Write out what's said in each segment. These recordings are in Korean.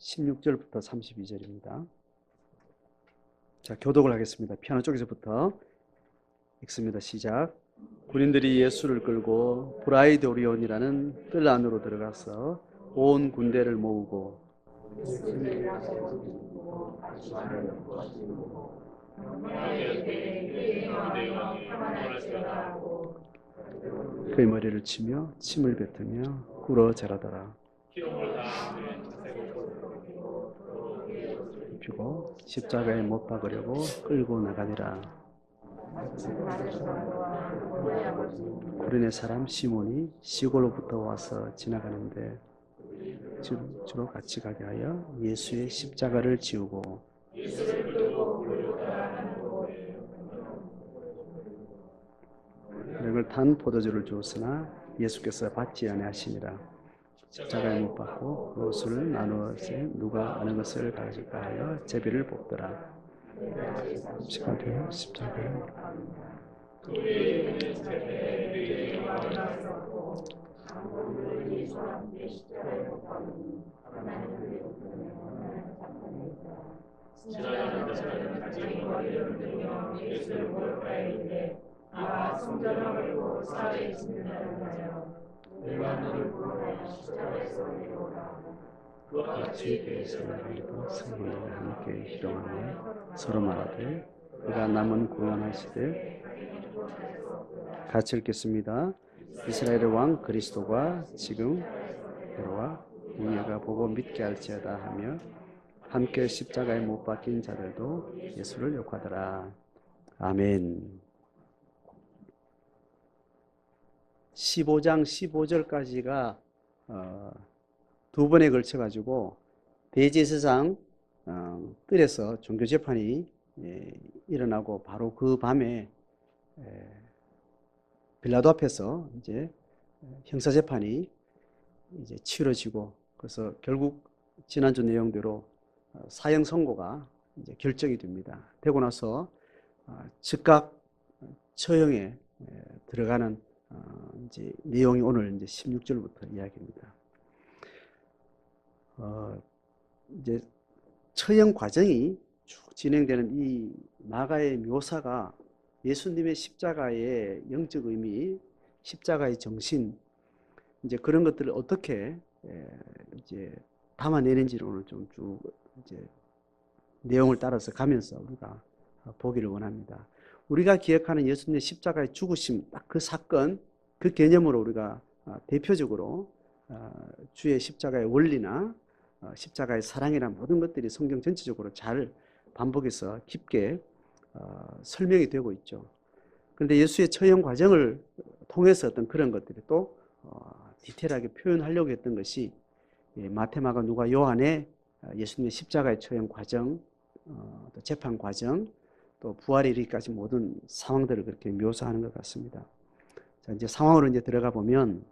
16절부터 32절입니다. 자, 교독을 하겠습니다. 피아노 쪽에서부터 읽습니다. 시작. 군인들이 예수를 끌고 브라이도리온이라는 뜰 안으로 들어가서 온 군대를 모으고 그의 머리를 치며 침을 뱉으며 꿇어 절하더라. 입히고 십자가에 못 박으려고 끌고 나가니라. 구레네 사람 시몬이 시골로부터 와서 지나가는데 주로 같이 가게 하여 예수의 십자가를 지우고 력을 탄 포도주를 주었으나 예수께서 받지 아니하시니라. 십자가에 못 박고 옷을 나누었으니 누가 어느 것을 가질까 하여 제비를 뽑더라. 십자가에 지나가는 자들은 자기 머리를 들며 예수를 모욕하여 이르되 이와 성전을 헐고 사흘에 짓는다는 하여 내가 너를 구원하여 십자가에서 올리로라. 그와 같이 대해서는 흘리고 성도들과 함께 희롱하며 서로 말하되 그가 남은 구원하시되 같이 읽겠습니다. 이스라엘의 왕 그리스도가 지금 들어와 우리가 보고 믿게 할지어다 하며 함께 십자가에 못 박힌 자들도 예수를 욕하더라. 아멘. 15장 15절까지가 두 번에 걸쳐 가지고 대제사장 뜰에서 종교 재판이 일어나고 바로 그 밤에 빌라도 앞에서 이제 형사 재판이 이제 치러지고 그래서 결국 지난주 내용대로 사형 선고가 이제 결정이 됩니다. 되고 나서 즉각 처형에 들어가는 이제 내용이 오늘 이제 16절부터 이야기입니다. 이제 처형 과정이 쭉 진행되는 이 마가의 묘사가 예수님의 십자가의 영적 의미, 십자가의 정신, 이제 그런 것들을 어떻게 이제 담아내는지를 오늘 좀 쭉 이제 내용을 따라서 가면서 우리가 보기를 원합니다. 우리가 기억하는 예수님의 십자가의 죽으심, 딱 그 사건, 그 개념으로 우리가 대표적으로 주의 십자가의 원리나 십자가의 사랑이란 모든 것들이 성경 전체적으로 잘 반복해서 깊게 설명이 되고 있죠. 그런데 예수의 처형 과정을 통해서 어떤 그런 것들이 또 디테일하게 표현하려고 했던 것이 마태, 마가, 누가, 요한의 예수님의 십자가의 처형 과정, 또 재판 과정, 또 부활에 이르기까지 모든 상황들을 그렇게 묘사하는 것 같습니다. 자, 이제 상황으로 이제 들어가 보면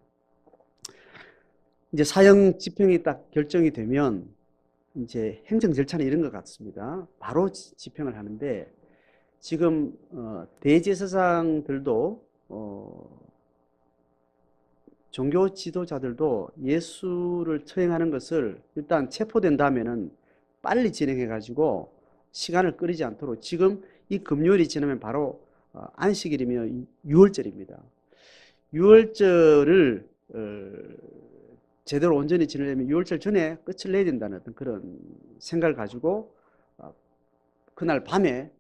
이제 사형 집행이 딱 결정이 되면 이제 행정 절차는 이런 것 같습니다. 바로 집행을 하는데 지금 대제사장들도 종교 지도자들도 예수를 처형하는 것을 일단 체포된 다음에는 빨리 진행해 가지고 시간을 끌이지 않도록 지금 이 금요일이 지나면 바로 안식일이며 6월절입니다. 6월절을 제대로 온전히 지내려면 6월절 전에 끝을 내야 된다는 어떤 그런 생각을 가지고 그날 밤에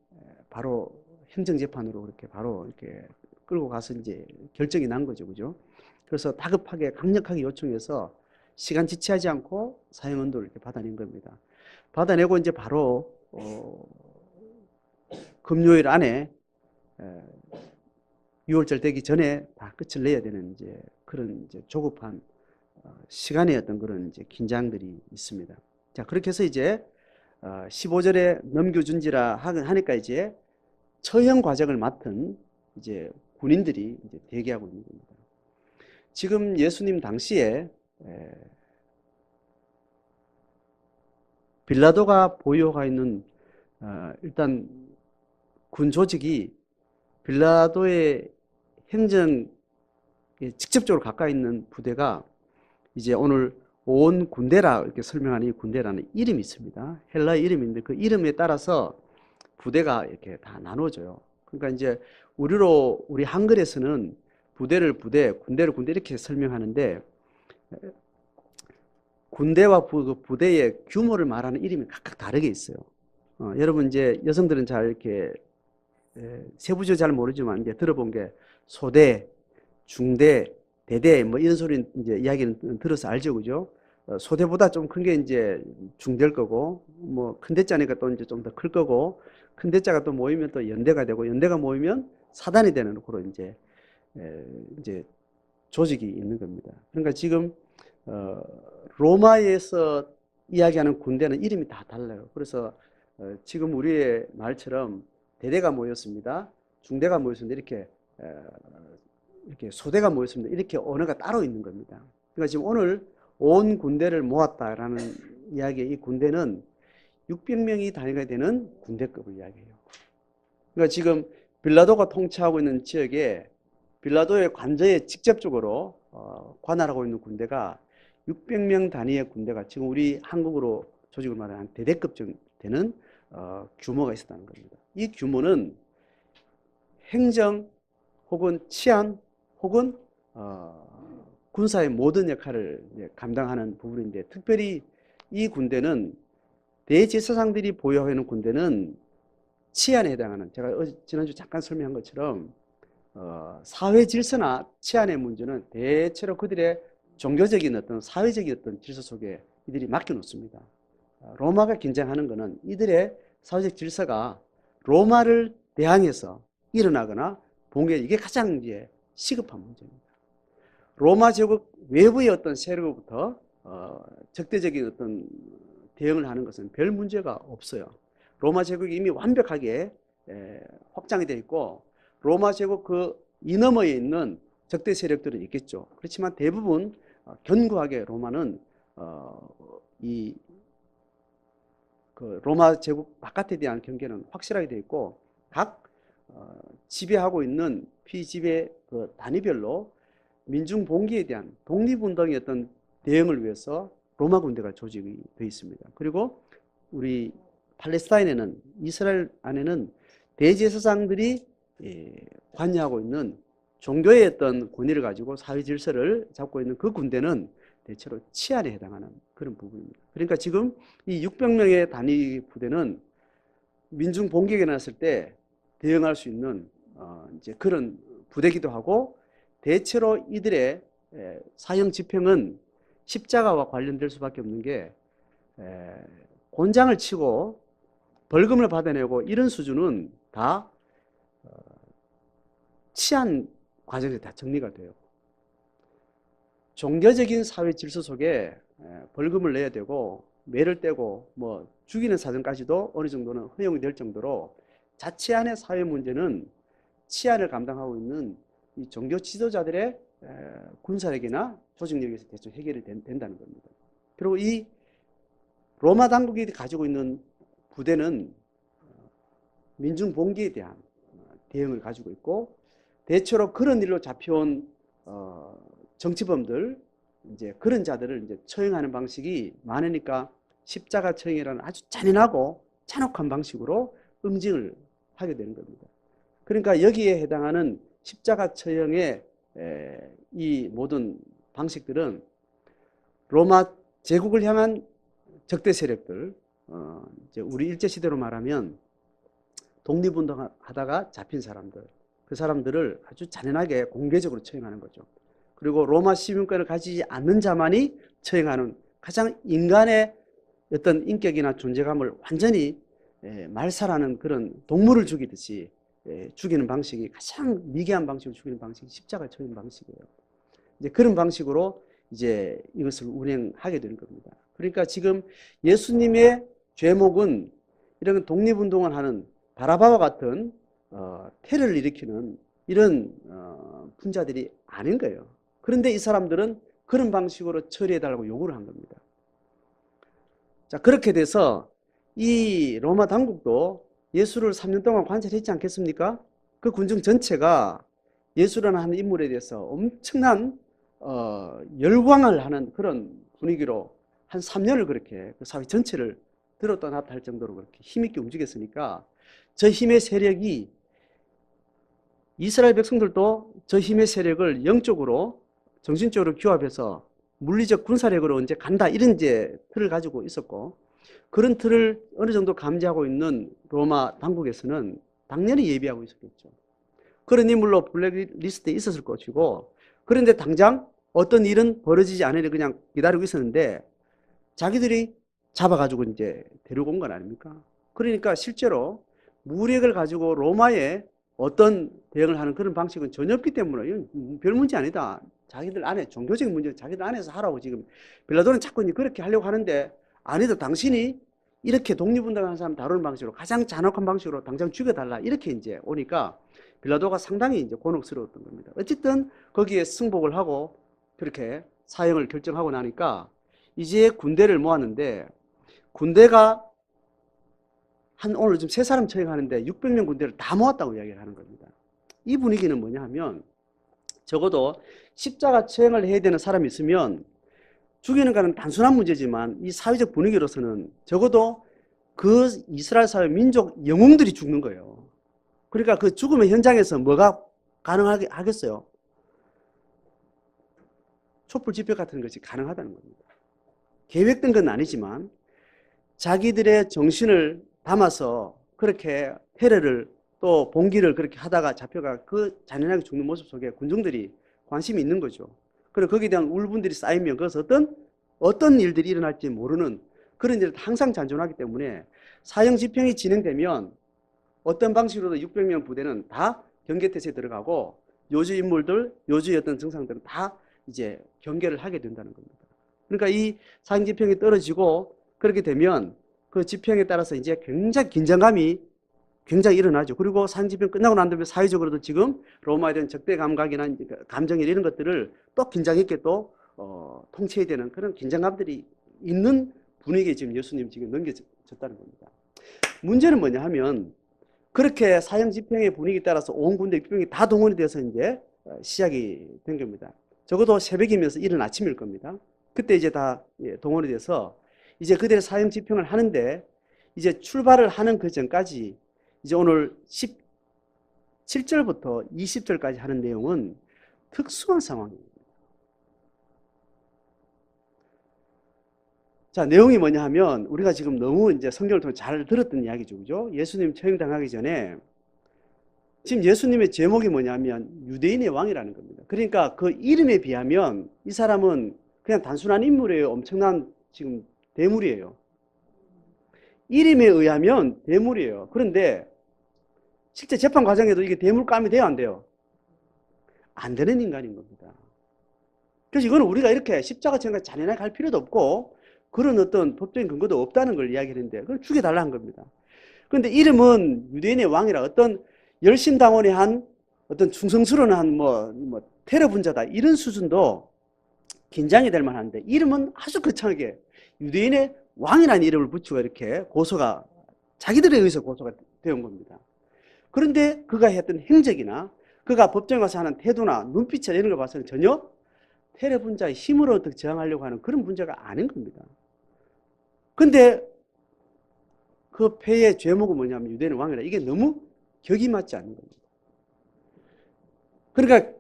바로 행정재판으로 그렇게 바로 이렇게 끌고 가서 이제 결정이 난 거죠, 그죠? 그래서 다급하게 강력하게 요청해서 시간 지체하지 않고 사형 언도를 이렇게 받아낸 겁니다. 받아내고 이제 바로 금요일 안에 6월절 되기 전에 다 끝을 내야 되는 이제 그런 이제 조급한 시간의 어떤 그런 이제 긴장들이 있습니다. 자, 그렇게 해서 이제 15절에 넘겨준지라 하니까 이제 처형 과정을 맡은 이제 군인들이 이제 대기하고 있는 겁니다. 지금 예수님 당시에 빌라도가 보유하고 있는 일단 군 조직이 빌라도의 행정에 직접적으로 가까이 있는 부대가 이제 오늘 온 군대라 이렇게 설명하는 이 군대라는 이름이 있습니다. 헬라의 이름인데 그 이름에 따라서 부대가 이렇게 다 나눠져요. 그러니까 이제 우리 한글에서는 부대를 부대, 군대를 군대 이렇게 설명하는데 군대와 부대의 규모를 말하는 이름이 각각 다르게 있어요. 여러분 이제 여성들은 잘 이렇게 세부적으로 잘 모르지만 이제 들어본 게 소대, 중대, 대대 뭐 이런 소리 이제 이야기는 들어서 알죠, 그죠? 소대보다 좀 큰 게 이제 중대일 거고 뭐 큰 대자니까 또 이제 좀 더 클 거고 큰 대자가 또 모이면 또 연대가 되고 연대가 모이면 사단이 되는 그로 이제 조직이 있는 겁니다. 그러니까 지금 로마에서 이야기하는 군대는 이름이 다 달라요. 그래서 지금 우리의 말처럼 대대가 모였습니다. 중대가 모였습니다. 이렇게 소대가 모였습니다. 이렇게 언어가 따로 있는 겁니다. 그러니까 지금 오늘 온 군대를 모았다라는 이야기의 이 군대는 600명이 단위가 되는 군대급을 이야기해요. 그러니까 지금 빌라도가 통치하고 있는 지역에 빌라도의 관저에 직접적으로 관할하고 있는 군대가 600명 단위의 군대가 지금 우리 한국으로 조직을 말하는 대대급 되는 규모가 있었다는 겁니다. 이 규모는 행정 혹은 치안 혹은 군사의 모든 역할을 감당하는 부분인데 특별히 이 군대는 대제사장들이 보유하고 있는 군대는 치안에 해당하는 제가 지난주 잠깐 설명한 것처럼 사회 질서나 치안의 문제는 대체로 그들의 종교적인 어떤 사회적인 어떤 질서 속에 이들이 맡겨놓습니다. 로마가 긴장하는 것은 이들의 사회적 질서가 로마를 대항해서 일어나거나 붕괴 이게 가장 이제 시급한 문제입니다. 로마 제국 외부의 어떤 세력으로부터 적대적인 어떤 대응을 하는 것은 별 문제가 없어요. 로마 제국이 이미 완벽하게 확장이 되어 있고 로마 제국 그 이너머에 있는 적대 세력들은 있겠죠. 그렇지만 대부분 견고하게 로마는 그 로마 제국 바깥에 대한 경계는 확실하게 되어 있고 각 지배하고 있는 피지배 그 단위별로 민중 봉기에 대한 독립운동의 어떤 대응을 위해서 로마 군대가 조직이 되어 있습니다. 그리고 우리 팔레스타인에는 이스라엘 안에는 대제사장들이 관여하고 있는 종교의 어떤 권위를 가지고 사회 질서를 잡고 있는 그 군대는 대체로 치안에 해당하는 그런 부분입니다. 그러니까 지금 이 600명의 단위 부대는 민중 봉기가 났을 때 대응할 수 있는 이제 그런 부대기도 하고 대체로 이들의 사형 집행은 십자가와 관련될 수밖에 없는 게 곤장을 치고 벌금을 받아내고 이런 수준은 다 치안 과정에서 다 정리가 돼요. 종교적인 사회 질서 속에 벌금을 내야 되고 매를 떼고 뭐 죽이는 사정까지도 어느 정도는 허용이 될 정도로 자치안의 사회 문제는 치안을 감당하고 있는 이 종교 지도자들의 군사력이나 조직력에서 대충 해결이 된다는 겁니다. 그리고 이 로마 당국이 가지고 있는 부대는 민중 봉기에 대한 대응을 가지고 있고 대체로 그런 일로 잡혀온 정치범들 이제 그런 자들을 이제 처형하는 방식이 많으니까 십자가 처형이라는 아주 잔인하고 잔혹한 방식으로 응징을 하게 되는 겁니다. 그러니까 여기에 해당하는 십자가 처형의 이 모든 방식들은 로마 제국을 향한 적대 세력들, 이제 우리 일제시대로 말하면 독립운동하다가 잡힌 사람들, 그 사람들을 아주 잔인하게 공개적으로 처형하는 거죠. 그리고 로마 시민권을 가지지 않는 자만이 처형하는 가장 인간의 어떤 인격이나 존재감을 완전히 말살하는 그런 동물을 죽이듯이 죽이는 방식이 가장 미개한 방식으로 죽이는 방식이 십자가 처형 방식이에요. 이제 그런 방식으로 이제 이것을 운행하게 되는 겁니다. 그러니까 지금 예수님의 죄목은 이런 독립운동을 하는 바라바와 같은 테러를 일으키는 이런 분자들이 아닌 거예요. 그런데 이 사람들은 그런 방식으로 처리해달라고 요구를 한 겁니다. 자, 그렇게 돼서 이 로마 당국도 예수를 3년 동안 관찰했지 않겠습니까? 그 군중 전체가 예수라는 한 인물에 대해서 엄청난 열광을 하는 그런 분위기로 한 3년을 그렇게 그 사회 전체를 들었다 놨다 할 정도로 그렇게 힘있게 움직였으니까 저 힘의 세력이 이스라엘 백성들도 저 힘의 세력을 영적으로 정신적으로 규합해서 물리적 군사력으로 이제 간다 이런 이제 틀을 가지고 있었고 그런 틀을 어느 정도 감지하고 있는 로마 당국에서는 당연히 예비하고 있었겠죠. 그런 인물로 블랙리스트에 있었을 것이고 그런데 당장 어떤 일은 벌어지지 않으려 그냥 기다리고 있었는데 자기들이 잡아가지고 이제 데리고 온 건 아닙니까? 그러니까 실제로 무력을 가지고 로마에 어떤 대응을 하는 그런 방식은 전혀 없기 때문에 이건 별 문제 아니다. 자기들 안에 종교적인 문제 자기들 안에서 하라고 지금 빌라도는 자꾸 그렇게 하려고 하는데 아니다. 당신이 이렇게 독립운동하는 사람 다루는 방식으로 가장 잔혹한 방식으로 당장 죽여달라 이렇게 이제 오니까 빌라도가 상당히 이제 곤혹스러웠던 겁니다. 어쨌든 거기에 승복을 하고 그렇게 사형을 결정하고 나니까 이제 군대를 모았는데 군대가 한 오늘 지금 3사람 처형하는데 600명 군대를 다 모았다고 이야기를 하는 겁니다. 이 분위기는 뭐냐 하면 적어도 십자가 처형을 해야 되는 사람이 있으면 죽이는 거는 단순한 문제지만 이 사회적 분위기로서는 적어도 그 이스라엘 사회 민족 영웅들이 죽는 거예요. 그러니까 그 죽음의 현장에서 뭐가 가능하겠어요? 촛불 집회 같은 것이 가능하다는 겁니다. 계획된 건 아니지만 자기들의 정신을 담아서 그렇게 테러를 또 봉기를 그렇게 하다가 잡혀가 그 잔인하게 죽는 모습 속에 군중들이 관심이 있는 거죠. 그리고 거기에 대한 울분들이 쌓이면 그것은 어떤 일들이 일어날지 모르는 그런 일을 항상 잔존하기 때문에 사형 집행이 진행되면 어떤 방식으로도 600명 부대는 다 경계태세에 들어가고 요주 인물들, 요주의 어떤 증상들은 다 이제 경계를 하게 된다는 겁니다. 그러니까 이 사형 집행이 떨어지고 그렇게 되면 그 집행에 따라서 이제 굉장히 긴장감이 굉장히 일어나죠. 그리고 사형 집행 끝나고 난 다음에 사회적으로도 지금 로마에 대한 적대 감각이나 감정이 이런 것들을 또 긴장 있게 또 통치해야 되는 그런 긴장감들이 있는 분위기에 지금 예수님 지금 넘겨졌다는 겁니다. 문제는 뭐냐 하면 그렇게 사형 집행의 분위기에 따라서 온 군대 600명이 다 동원이 돼서 이제 시작이 된 겁니다. 적어도 새벽이면서 이른 아침일 겁니다. 그때 이제 다 동원이 돼서 이제 그들의 사형 집행을 하는데 이제 출발을 하는 그 전까지 이제 오늘 17절부터 20절까지 하는 내용은 특수한 상황입니다. 자, 내용이 뭐냐 하면 우리가 지금 너무 이제 성경을 통해 잘 들었던 이야기죠. 그죠? 예수님 처형당하기 전에 지금 예수님의 제목이 뭐냐면 유대인의 왕이라는 겁니다. 그러니까 그 이름에 비하면 이 사람은 그냥 단순한 인물이에요. 엄청난 지금 대물이에요. 이름에 의하면 대물이에요. 그런데 실제 재판 과정에도 이게 대물감이 돼요, 안 돼요? 안 되는 인간인 겁니다. 그래서 이거는 우리가 이렇게 십자가 처형까지 잔인하게 갈 필요도 없고 그런 어떤 법적인 근거도 없다는 걸 이야기했는데 그걸 죽여달라는 겁니다. 그런데 이름은 유대인의 왕이라 어떤 열심당원의 한 어떤 충성스러운 한 뭐 테러 분자다 이런 수준도 긴장이 될 만한데 이름은 아주 거창하게 유대인의 왕이라는 이름을 붙이고 이렇게 고소가 자기들에 의해서 고소가 되온 겁니다. 그런데 그가 했던 행적이나 그가 법정에 가서 하는 태도나 눈빛이나 이런 걸 봐서는 전혀 테러 분자의 힘으로 어떻게 저항하려고 하는 그런 문제가 아닌 겁니다. 근데 그 패의 죄목은 뭐냐면 유대인의 왕이라 이게 너무 격이 맞지 않는 겁니다. 그러니까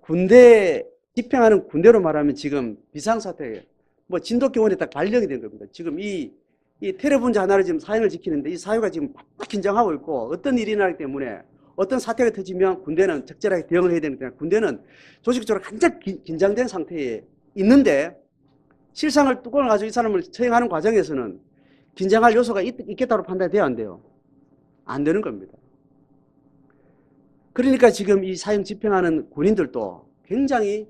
군대 집행하는 군대로 말하면 지금 비상사태 뭐 진돗개원에 딱 발령이 된 겁니다. 지금 이 테러 분자 하나를 지금 사형을 지키는데 이 사회가 지금 막 긴장하고 있고 어떤 일이 일어나기 때문에 어떤 사태가 터지면 군대는 적절하게 대응을 해야 되는데 군대는 조직적으로 간절 긴장된 상태에 있는데 실상을 뚜껑을 가지고 이 사람을 처형하는 과정에서는 긴장할 요소가 있겠다고 판단이 돼야 안 돼요? 안 되는 겁니다. 그러니까 지금 이 사형 집행하는 군인들도 굉장히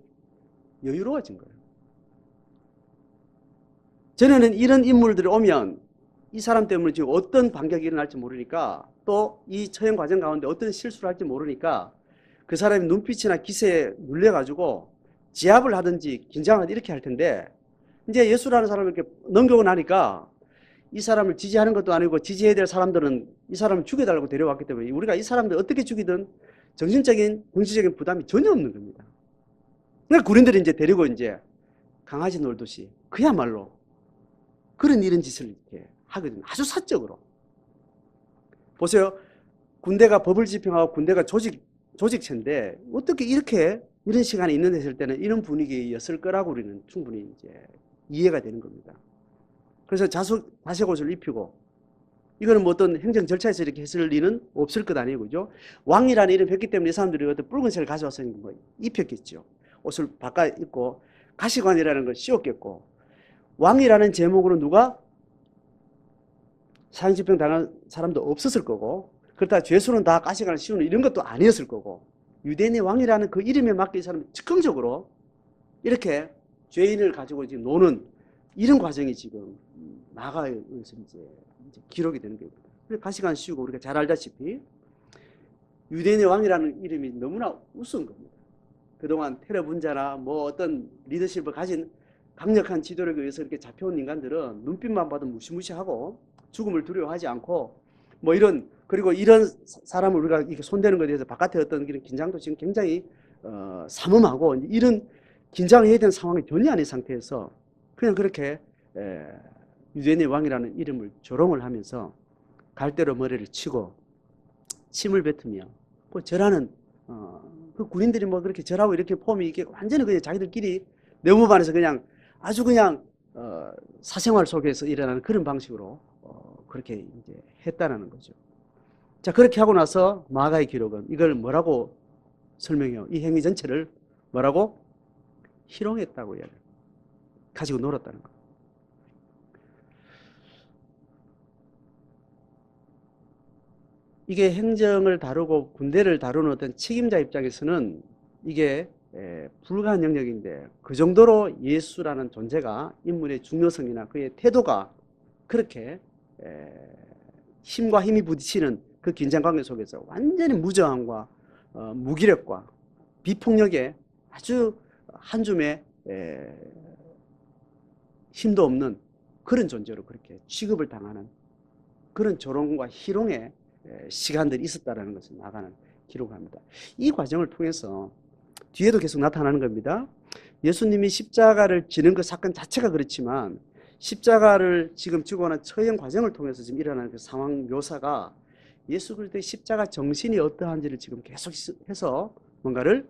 여유로워진 거예요. 전에는 이런 인물들이 오면 이 사람 때문에 지금 어떤 반격이 일어날지 모르니까 또 이 처형 과정 가운데 어떤 실수를 할지 모르니까 그 사람의 눈빛이나 기세에 눌려가지고 지압을 하든지 긴장을 하든지 이렇게 할 텐데 이제 예수라는 사람을 이렇게 넘겨오고 나니까 이 사람을 지지하는 것도 아니고 지지해야 될 사람들은 이 사람을 죽여달라고 데려왔기 때문에 우리가 이 사람들 어떻게 죽이든 정신적인, 정치적인 부담이 전혀 없는 겁니다. 그러니까 군인들이 이제 데리고 이제 강아지 놀듯이 그야말로 그런 이런 짓을 이렇게 하거든요. 아주 사적으로. 보세요. 군대가 법을 집행하고 군대가 조직체인데 어떻게 이렇게 이런 시간이 있는 했을 때는 이런 분위기였을 거라고 우리는 충분히 이제 이해가 되는 겁니다. 그래서 자색 옷을 입히고 이거는 뭐 어떤 행정 절차에서 이렇게 했을 리는 없을 것 아니에요. 그죠? 왕이라는 이름을 했기 때문에 이 사람들이 어떤 붉은색을 가져와서 뭐 입혔겠죠. 옷을 바꿔 입고 가시관이라는 걸 씌웠겠고 왕이라는 제목으로 누가 사형집행 당한 사람도 없었을 거고 그렇다 죄수는 다 가시관을 씌우는 이런 것도 아니었을 거고 유대인의 왕이라는 그 이름에 맞게 이 사람이 즉흥적으로 이렇게 죄인을 가지고 지금 노는 이런 과정이 지금 나가에서 이제 기록이 되는 겁니다. 가시관 씌우고 우리가 잘 알다시피 유대인의 왕이라는 이름이 너무나 우스운 겁니다. 그동안 테러 분자나 뭐 어떤 리더십을 가진 강력한 지도력에 의해서 이렇게 잡혀온 인간들은 눈빛만 봐도 무시무시하고 죽음을 두려워하지 않고 뭐 이런 그리고 이런 사람을 우리가 이렇게 손대는 것에 대해서 바깥에 어떤 이런 긴장도 지금 굉장히 삼엄하고 이런 긴장해야 되는 상황이 전혀 아닌 상태에서 그냥 그렇게 유대인의 왕이라는 이름을 조롱을 하면서 갈대로 머리를 치고 침을 뱉으며 그 절하는 그 군인들이 뭐 그렇게 절하고 이렇게 폼이 이게 완전히 그냥 자기들끼리 내무반에서 그냥 아주 그냥 사생활 속에서 일어나는 그런 방식으로 그렇게 이제 했다는 거죠. 자, 그렇게 하고 나서 마가의 기록은 이걸 뭐라고 설명해요? 이 행위 전체를 뭐라고? 희롱했다고 이야기해요. 가지고 놀았다는 거예요. 이게 행정을 다루고 군대를 다루는 어떤 책임자 입장에서는 이게 불가한 영역인데 그 정도로 예수라는 존재가 인물의 중요성이나 그의 태도가 그렇게 힘과 힘이 부딪히는 그 긴장관계 속에서 완전히 무저항과 무기력과 비폭력에 아주 한 줌의 힘도 없는 그런 존재로 그렇게 취급을 당하는 그런 조롱과 희롱의 시간들이 있었다는 것을 나가는 기록을 합니다. 이 과정을 통해서 뒤에도 계속 나타나는 겁니다. 예수님이 십자가를 지는 그 사건 자체가 그렇지만 십자가를 지금 지고 가는 처형 과정을 통해서 지금 일어나는 그 상황 묘사가 예수 그리스도의 십자가 정신이 어떠한지를 지금 계속해서 뭔가를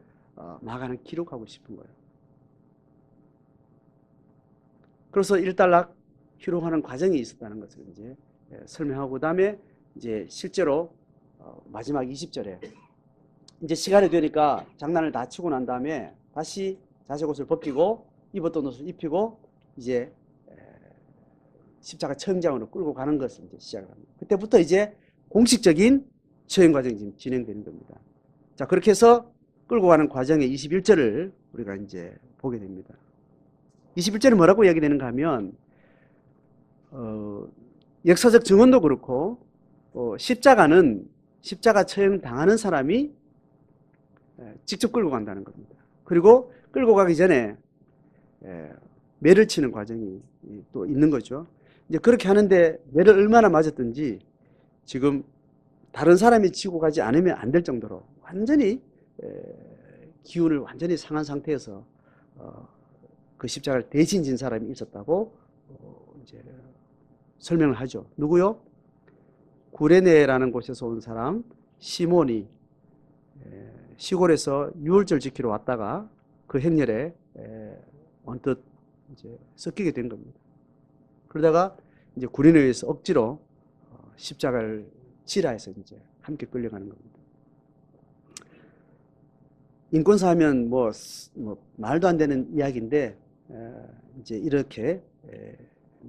나가는 기록하고 싶은 거예요. 그래서 일단락 희롱하는 과정이 있었다는 것을 이제 설명하고 그다음에 이제 실제로 마지막 20절에 이제 시간이 되니까 장난을 다 치고 난 다음에 다시 자색 옷을 벗기고 입었던 옷을 입히고 이제 십자가 처형장으로 끌고 가는 것을 이제 시작을 합니다. 그때부터 이제 공식적인 처형 과정이 지금 진행되는 겁니다. 자, 그렇게 해서 끌고 가는 과정의 21절을 우리가 이제 보게 됩니다. 21절이 뭐라고 이야기되는가 하면 역사적 증언도 그렇고 십자가는 십자가 처형 당하는 사람이 직접 끌고 간다는 겁니다. 그리고 끌고 가기 전에 매를 치는 과정이 또 있는 거죠. 이제 그렇게 하는데 매를 얼마나 맞았든지 지금 다른 사람이 치고 가지 않으면 안 될 정도로 완전히 기운을 완전히 상한 상태에서 그 십자가를 대신 진 사람이 있었다고 이제 설명을 하죠. 누구요? 구레네라는 곳에서 온 사람 시몬이 시골에서 유월절 지키러 왔다가 그 행렬에 언뜻 이제 섞이게 된 겁니다. 그러다가 이제 군인에 의해서 억지로 십자가를 지라 해서 이제 함께 끌려가는 겁니다. 인권사 하면 뭐 말도 안 되는 이야기인데 이제 이렇게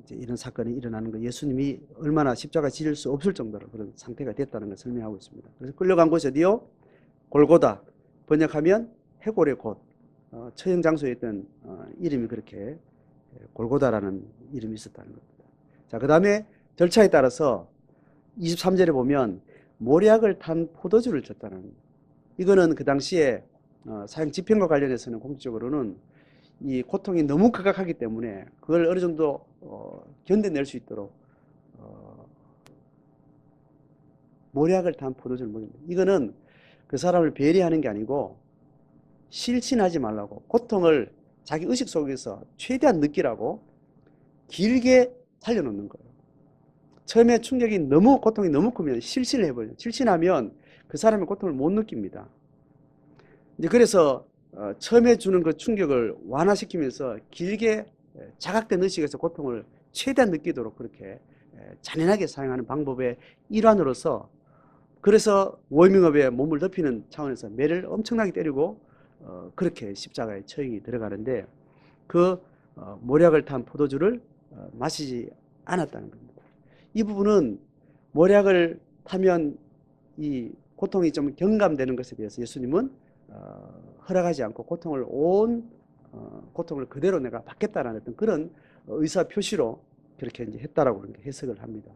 이제 이런 사건이 일어나는 거 예수님이 얼마나 십자가 지를 수 없을 정도로 그런 상태가 됐다는 걸 설명하고 있습니다. 그래서 끌려간 곳이 어디요? 골고다. 번역하면 해골의 곳. 처형 장소에 있던 이름이 그렇게 골고다라는 이름이 있었다는 겁니다. 자, 그 다음에 절차에 따라서 23절에 보면 모략을 탄 포도주를 줬다는 이거는 그 당시에 사형 집행과 관련해서는 공식적으로는 이 고통이 너무 극악하기 때문에 그걸 어느 정도 견뎌낼 수 있도록 모략을 탄 포도주를 먹입니다. 이거는 그 사람을 배려하는 게 아니고 실신하지 말라고 고통을 자기 의식 속에서 최대한 느끼라고 길게 살려놓는 거예요. 처음에 충격이 너무 고통이 너무 크면 실신을 해버려요. 실신하면 그 사람의 고통을 못 느낍니다. 이제 그래서 처음에 주는 그 충격을 완화시키면서 길게 자각된 의식에서 고통을 최대한 느끼도록 그렇게 잔인하게 사용하는 방법의 일환으로서 그래서 워밍업에 몸을 덮이는 차원에서 매를 엄청나게 때리고 그렇게 십자가에 처형이 들어가는데 그 모략을 탄 포도주를 마시지 않았다는 겁니다. 이 부분은 모략을 타면 이 고통이 좀 경감되는 것에 대해서 예수님은 허락하지 않고 고통을 그대로 내가 받겠다라는 어떤 그런 의사 표시로 그렇게 이제 했다라고 그렇게 해석을 합니다.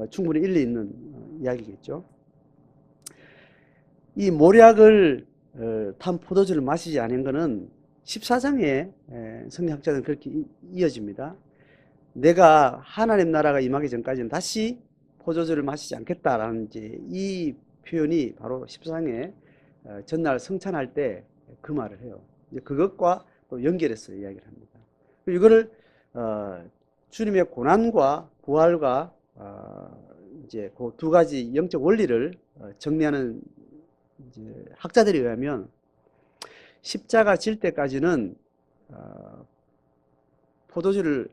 충분히 일리 있는 이야기겠죠. 이 모략을 탄 포도주를 마시지 않은 것은 14장에 성경학자들은 그렇게 이어집니다. 내가 하나님 나라가 임하기 전까지는 다시 포도주를 마시지 않겠다라는 이제 이 표현이 바로 14장에 전날 성찬할 때 그 말을 해요. 이제 그것과 또 연결해서 이야기를 합니다. 이거를 주님의 고난과 부활과 이제 그 두 가지 영적 원리를 정리하는 이제 학자들에 의하면 십자가 질 때까지는 포도주를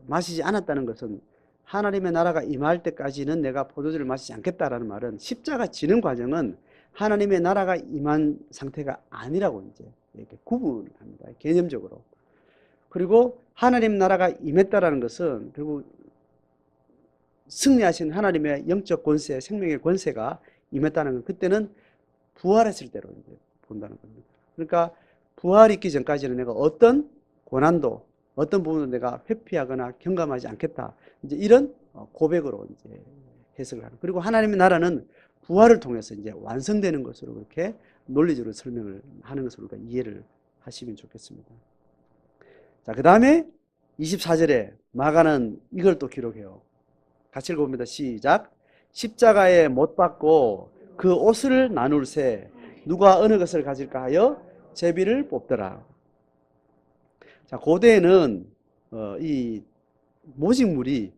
마시지 않았다는 것은 하나님의 나라가 임할 때까지는 내가 포도주를 마시지 않겠다라는 말은 십자가 지는 과정은 하나님의 나라가 임한 상태가 아니라고 이제 이렇게 구분을 합니다. 개념적으로. 그리고 하나님 나라가 임했다라는 것은 결국 승리하신 하나님의 영적 권세, 생명의 권세가 임했다는 건 그때는 부활했을 때로 이제 본다는 겁니다. 그러니까 부활이 있기 전까지는 내가 어떤 고난도, 어떤 부분도 내가 회피하거나 경감하지 않겠다. 이제 이런 고백으로 이제 해석을 하는. 그리고 하나님의 나라는 부활을 통해서 이제 완성되는 것으로 그렇게 논리적으로 설명을 하는 것으로 이해를 하시면 좋겠습니다. 자, 그 다음에 24절에 마가는 이걸 또 기록해요. 같이 읽어봅니다. 시작. 십자가에 못 박고 그 옷을 나눌세 누가 어느 것을 가질까 하여 제비를 뽑더라. 자, 고대에는 이 모직물이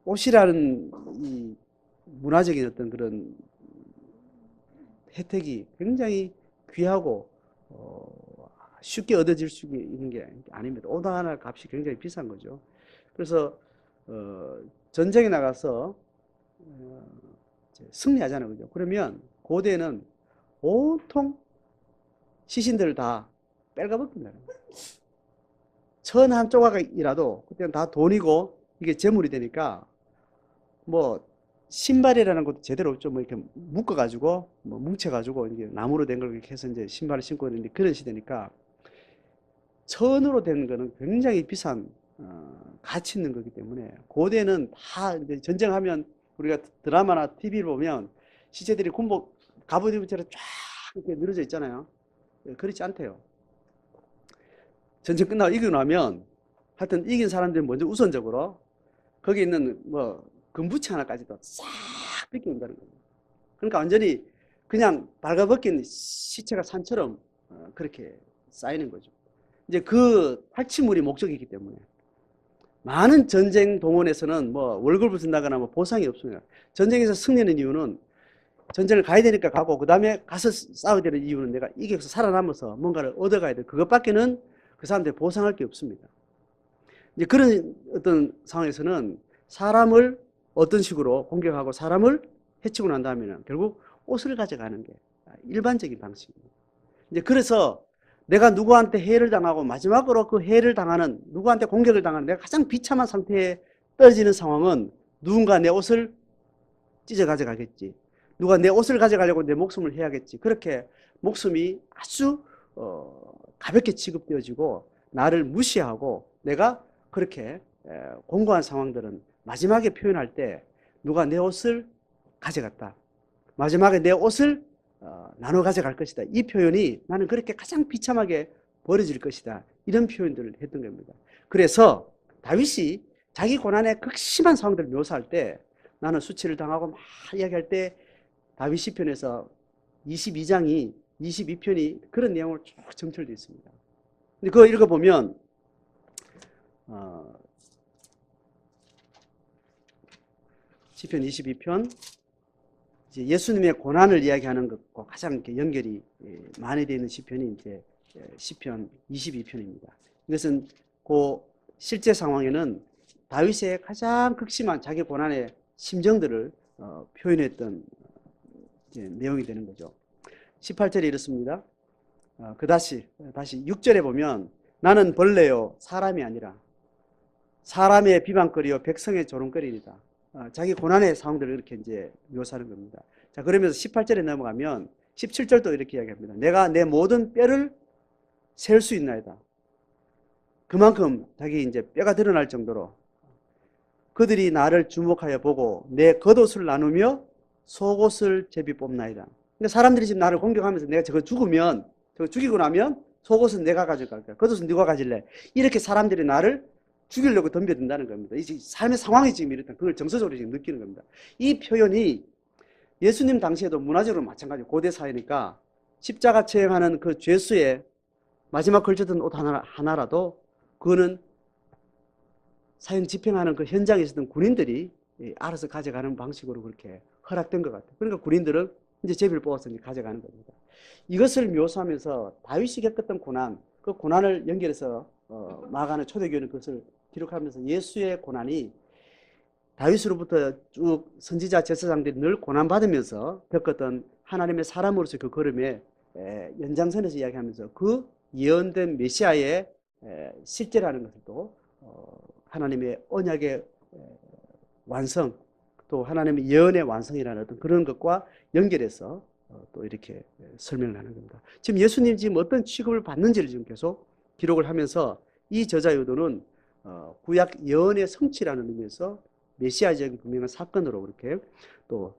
옷이라는 이 문화적인 어떤 그런 혜택이 굉장히 귀하고 쉽게 얻어질 수 있는 게 아닙니다. 옷 하나 값이 굉장히 비싼 거죠. 그래서 전쟁에 나가서 승리하잖아요. 그죠? 그러면 고대에는 온통 시신들을 다 빨가벗긴다. 천 한 조각이라도 그때는 다 돈이고 이게 재물이 되니까 뭐 신발이라는 것도 제대로 없죠. 뭐 이렇게 묶어가지고 뭐 뭉쳐가지고 이게 나무로 된 걸 이렇게 해서 이제 신발을 신고 있는데 그런 시대니까 천으로 된 거는 굉장히 비싼 가치 있는 거기 때문에 고대는 다 이제 전쟁하면 우리가 드라마나 TV를 보면 시체들이 군복 갑옷 입은 채로 쫙 이렇게 늘어져 있잖아요. 그렇지 않대요. 전쟁 끝나고 이기고 나면 하여튼 이긴 사람들이 먼저 우선적으로 거기 있는 뭐 금부치 하나까지도 싹 뺏겨온다는 거예요. 그러니까 완전히 그냥 발가벗긴 시체가 산처럼 그렇게 쌓이는 거죠. 이제 그 탈취물이 목적이기 때문에 많은 전쟁 동원에서는 뭐 월급을 준다거나 뭐 보상이 없습니다. 전쟁에서 승리하는 이유는 전쟁을 가야 되니까 가고 그 다음에 가서 싸워야 되는 이유는 내가 이겨서 살아남아서 뭔가를 얻어가야 돼. 그것밖에는 그 사람들이 보상할 게 없습니다. 이제 그런 어떤 상황에서는 사람을 어떤 식으로 공격하고 사람을 해치고 난 다음에는 결국 옷을 가져가는 게 일반적인 방식입니다. 이제 그래서 내가 누구한테 해를 당하고 마지막으로 그 해를 당하는 누구한테 공격을 당하는 내가 가장 비참한 상태에 떨어지는 상황은 누군가 내 옷을 찢어 가져가겠지. 누가 내 옷을 가져가려고 내 목숨을 해야겠지. 그렇게 목숨이 아주 가볍게 취급되어지고 나를 무시하고 내가 그렇게 공고한 상황들은 마지막에 표현할 때 누가 내 옷을 가져갔다. 마지막에 내 옷을 나눠 가져갈 것이다. 이 표현이 나는 그렇게 가장 비참하게 버려질 것이다. 이런 표현들을 했던 겁니다. 그래서 다윗이 자기 고난의 극심한 상황들을 묘사할 때 나는 수치를 당하고 막 이야기할 때 다윗 시편에서 22장이 22편이 그런 내용으로 쭉 점철되어 있습니다. 근데 그거 읽어보면 시편 22편 이제 예수님의 고난을 이야기하는 것과 가장 이렇게 연결이 많이 되어 있는 시편이 이제 시편 22편입니다. 이것은 그 실제 상황에는 다윗의 가장 극심한 자기 고난의 심정들을 표현했던 내용이 되는 거죠. 18절에 이렇습니다. 다시 6절에 보면 나는 벌레요 사람이 아니라 사람의 비방거리요 백성의 조롱거리이다. 자기 고난의 상황들을 이렇게 이제 묘사하는 겁니다. 자, 그러면서 18절에 넘어가면 17절도 이렇게 이야기합니다. 내가 내 모든 뼈를 셀 수 있나이다. 그만큼 자기 이제 뼈가 드러날 정도로 그들이 나를 주목하여 보고 내 겉옷을 나누며 속옷을 제비 뽑나이다. 그러니까 사람들이 지금 나를 공격하면서 내가 저거 죽으면 저거 죽이고 나면 속옷은 내가 가져갈 거야. 겉옷은 네가 가질래. 이렇게 사람들이 나를 죽이려고 덤벼든다는 겁니다. 이 삶의 상황이 지금 이렇다. 그걸 정서적으로 지금 느끼는 겁니다. 이 표현이 예수님 당시에도 문화적으로 마찬가지로 고대 사회니까 십자가 처형하는 그 죄수의 마지막 걸쳤던 옷 하나라도 그거는 사형 집행하는 그 현장에 있었던 군인들이 알아서 가져가는 방식으로 그렇게 허락된 것 같아요. 그러니까 군인들은 이제 제비를 뽑아서 이제 가져가는 겁니다. 이것을 묘사하면서 다윗이 겪었던 고난, 그 고난을 연결해서 마가는 초대교회는 그것을 기록하면서 예수의 고난이 다윗으로부터 쭉 선지자 제사장들이 늘 고난받으면서 겪었던 하나님의 사람으로서 그 걸음의 연장선에서 이야기하면서 그 예언된 메시아의 실제라는 것을 또 하나님의 언약의 완성 또 하나님의 예언의 완성이라는 어떤 그런 것과 연결해서 또 이렇게 설명을 하는 겁니다. 지금 예수님 지금 어떤 취급을 받는지를 지금 계속 기록을 하면서 이 저자의 의도는 구약 예언의 성취라는 의미에서 메시아적인 분명한 사건으로 그렇게 또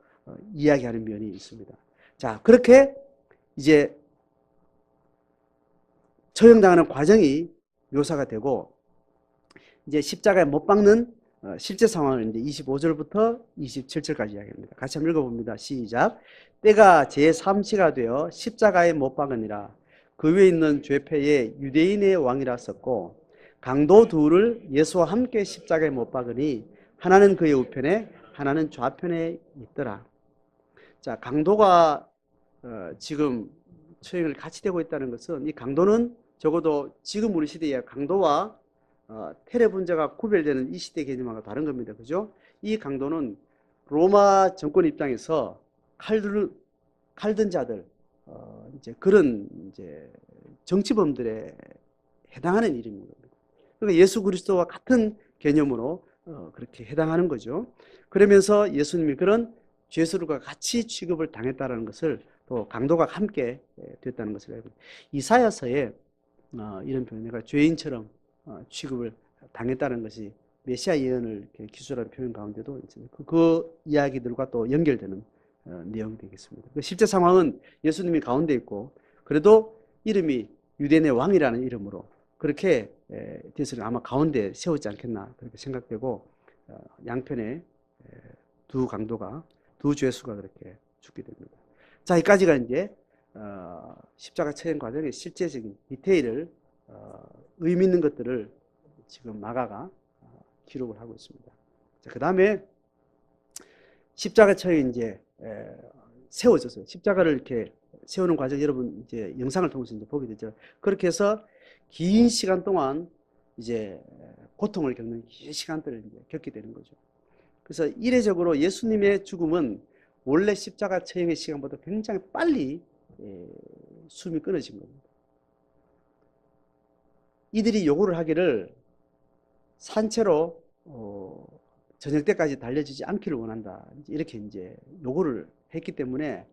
이야기하는 면이 있습니다. 자, 그렇게 이제 처형당하는 과정이 묘사가 되고 이제 십자가에 못 박는 실제 상황을 이제 25절부터 27절까지 이야기합니다. 같이 한번 읽어봅니다. 시작. 때가 제3시가 되어 십자가에 못 박으니라. 그 위에 있는 죄패에 유대인의 왕이라 썼고 강도 둘을 예수와 함께 십자가에 못 박으니 하나는 그의 우편에 하나는 좌편에 있더라. 자, 강도가 지금 처형을 같이 되고 있다는 것은 이 강도는 적어도 지금 우리 시대의 강도와 테러 분자가 구별되는 이 시대 개념하고 다른 겁니다. 그죠? 이 강도는 로마 정권 입장에서 칼든 자들, 이제 그런 이제 정치범들에 해당하는 이름인 겁니다. 그러니까 예수 그리스도와 같은 개념으로 그렇게 해당하는 거죠. 그러면서 예수님이 그런 죄수들과 같이 취급을 당했다는 것을 또 강도가 함께 됐다는 것을 알고 이사야서에 이런 표현, 내가 죄인처럼 취급을 당했다는 것이 메시아 예언을 기술하는 표현 가운데도 그 이야기들과 또 연결되는 내용이 되겠습니다. 실제 상황은 예수님이 가운데 있고 그래도 이름이 유대인의 왕이라는 이름으로 그렇게 돼서 아마 가운데 세웠지 않겠나 그렇게 생각되고 양편에 두 강도가 두 죄수가 그렇게 죽게 됩니다. 자, 여기까지가 이제 십자가 처형 과정의 실제적인 디테일을 의미 있는 것들을 지금 마가가 기록을 하고 있습니다. 자, 그 다음에 십자가 처형이 이제 세워졌어요. 십자가를 이렇게 세우는 과정 여러분 이제 영상을 통해서 이제 보게 되죠. 그렇게 해서 긴 시간 동안 이제 고통을 겪는 긴 시간들을 이제 겪게 되는 거죠. 그래서 이례적으로 예수님의 죽음은 원래 십자가 처형의 시간보다 굉장히 빨리 숨이 끊어진 겁니다. 이들이 요구를 하기를 산채로 저녁 때까지 달려지지 않기를 원한다. 이렇게 이제 요구를 했기 때문에